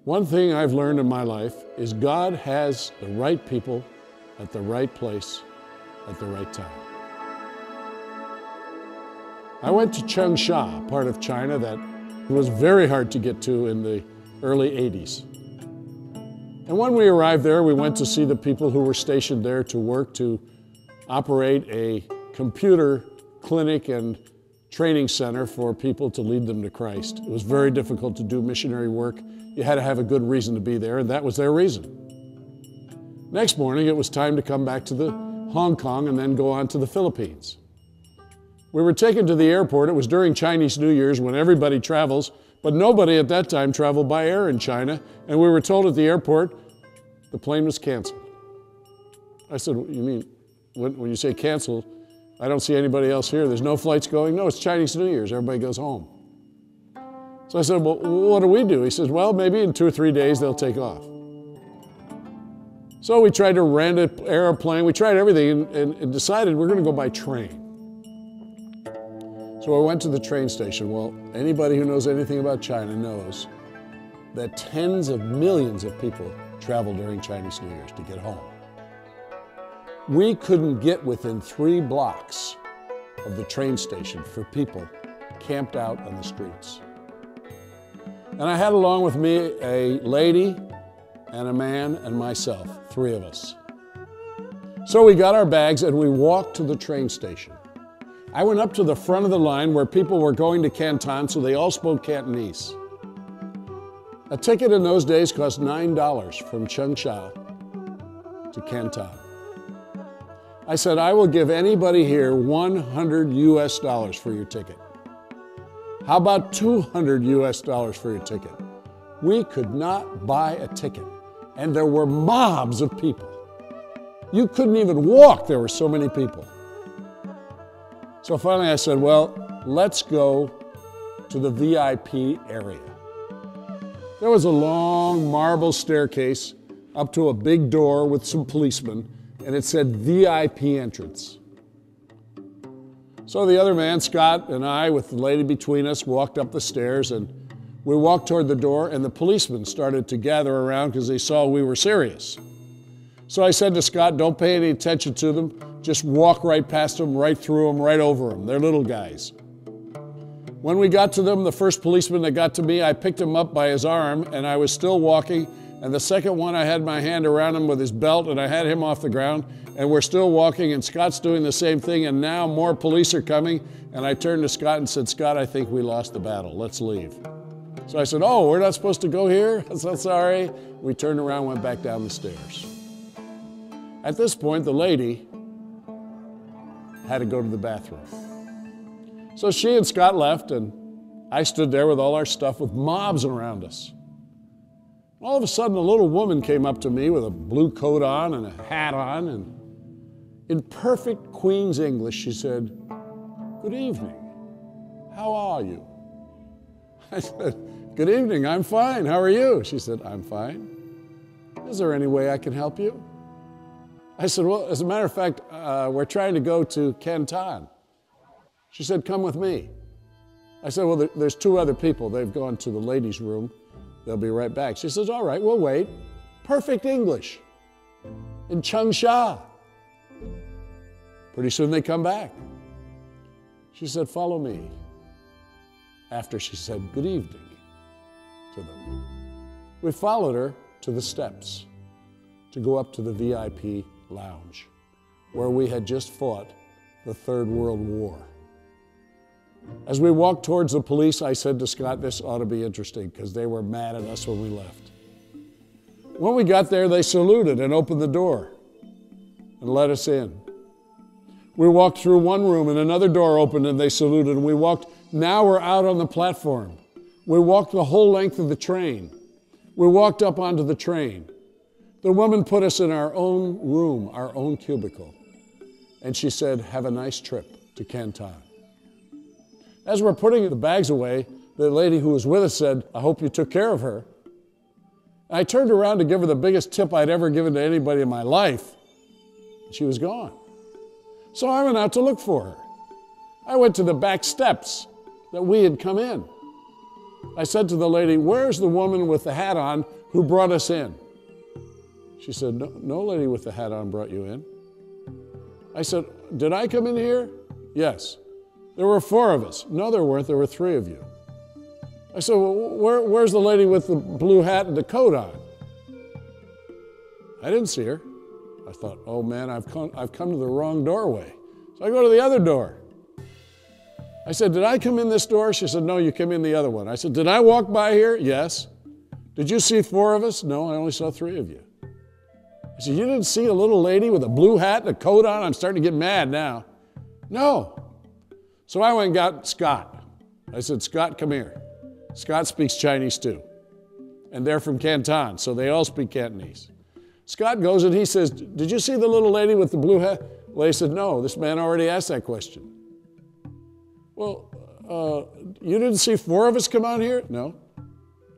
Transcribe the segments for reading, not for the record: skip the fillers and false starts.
One thing I've learned in my life is God has the right people at the right place at the right time. I went to Changsha, part of China that was very hard to get to in the early 80s. And when we arrived there, we went to see the people who were stationed there to work to operate a computer clinic and training center for people to lead them to Christ. It was very difficult to do missionary work. You had to have a good reason to be there, and that was their reason. Next morning, it was time to come back to Hong Kong and then go on to the Philippines. We were taken to the airport. It was during Chinese New Year's when everybody travels, but nobody at that time traveled by air in China, and we were told at the airport the plane was canceled. I said, you mean, when you say canceled, I don't see anybody else here. There's no flights going? No, it's Chinese New Year's. Everybody goes home. So I said, well, what do we do? He says, well, maybe in 2 or 3 days they'll take off. So we tried to rent an airplane. We tried everything and decided we're going to go by train. So I went to the train station. Well, anybody who knows anything about China knows that tens of millions of people travel during Chinese New Year's to get home. We couldn't get within 3 blocks of the train station for people camped out on the streets. And I had along with me a lady and a man and myself, 3 of us. So we got our bags and we walked to the train station. I went up to the front of the line where people were going to Canton, so they all spoke Cantonese. A ticket in those days cost $9 from Changsha to Canton. I said, I will give anybody here $100 US for your ticket. How about $200 US for your ticket? We could not buy a ticket, and there were mobs of people. You couldn't even walk, there were so many people. So finally I said, well, let's go to the VIP area. There was a long marble staircase up to a big door with some policemen, and it said VIP entrance. So the other man, Scott, and I, with the lady between us, walked up the stairs, and we walked toward the door, and the policemen started to gather around because they saw we were serious. So I said to Scott, don't pay any attention to them. Just walk right past them, right through them, right over them. They're little guys. When we got to them, the first policeman that got to me, I picked him up by his arm, and I was still walking. And the second one, I had my hand around him with his belt, and I had him off the ground. And we're still walking, and Scott's doing the same thing, and now more police are coming. And I turned to Scott and said, Scott, I think we lost the battle. Let's leave. So I said, oh, we're not supposed to go here? I'm so sorry. We turned around and went back down the stairs. At this point, the lady had to go to the bathroom. So she and Scott left, and I stood there with all our stuff with mobs around us. All of a sudden, a little woman came up to me with a blue coat on and a hat on, and in perfect Queen's English, she said, good evening, how are you? I said, good evening, I'm fine, how are you? She said, I'm fine. Is there any way I can help you? I said, well, as a matter of fact, we're trying to go to Canton. She said, come with me. I said, well, there's 2 other people. They've gone to the ladies' room. They'll be right back. She says, all right, we'll wait. Perfect English in Changsha. Pretty soon they come back. She said, follow me. After she said good evening to them. We followed her to the steps to go up to the VIP lounge where we had just fought the Third World War. As we walked towards the police, I said to Scott, this ought to be interesting because they were mad at us when we left. When we got there, they saluted and opened the door and let us in. We walked through one room and another door opened and they saluted and we walked. Now we're out on the platform. We walked the whole length of the train. We walked up onto the train. The woman put us in our own room, our own cubicle. And she said, have a nice trip to Canton. As we're putting the bags away, the lady who was with us said, I hope you took care of her. And I turned around to give her the biggest tip I'd ever given to anybody in my life. And she was gone. So I went out to look for her. I went to the back steps that we had come in. I said to the lady, "Where's the woman with the hat on who brought us in?" She said, "No lady with the hat on brought you in." I said, "Did I come in here?" "Yes." "There were 4 of us." "No, there weren't. There were 3 of you." I said, "Well, where's the lady with the blue hat and the coat on?" I didn't see her. I thought, oh man, I've come to the wrong doorway. So I go to the other door. I said, "Did I come in this door?" She said, "No, you came in the other one." I said, "Did I walk by here?" "Yes." "Did you see 4 of us?" "No, I only saw 3 of you." I said, "You didn't see a little lady with a blue hat and a coat on?" I'm starting to get mad now. "No." So I went and got Scott. I said, "Scott, come here." Scott speaks Chinese too. And they're from Canton, so they all speak Cantonese. Scott goes and he says, "Did you see the little lady with the blue hat?" The lady said, "No, this man already asked that question." "Well, you didn't see 4 of us come out here?" "No,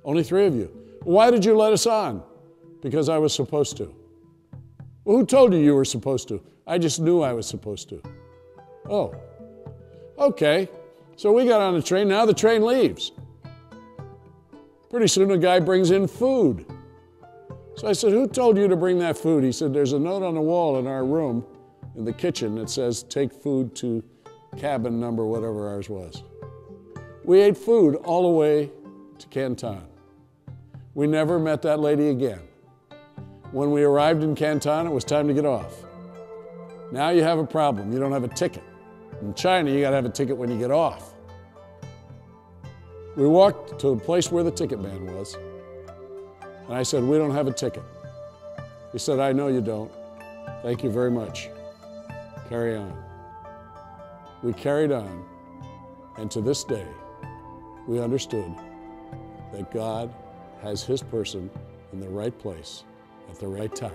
only 3 of you." "Why did you let us on?" "Because I was supposed to." "Well, who told you you were supposed to?" "I just knew I was supposed to." "Oh, okay." So we got on the train. Now the train leaves. Pretty soon a guy brings in food. So I said, "Who told you to bring that food?" He said, "There's a note on the wall in our room in the kitchen that says, 'Take food to cabin number,' whatever ours was." We ate food all the way to Canton. We never met that lady again. When we arrived in Canton, it was time to get off. Now you have a problem. You don't have a ticket. In China, you got to have a ticket when you get off. We walked to the place where the ticket man was, and I said, "We don't have a ticket." He said, "I know you don't. Thank you very much. Carry on." We carried on, and to this day, we understood that God has His person in the right place at the right time.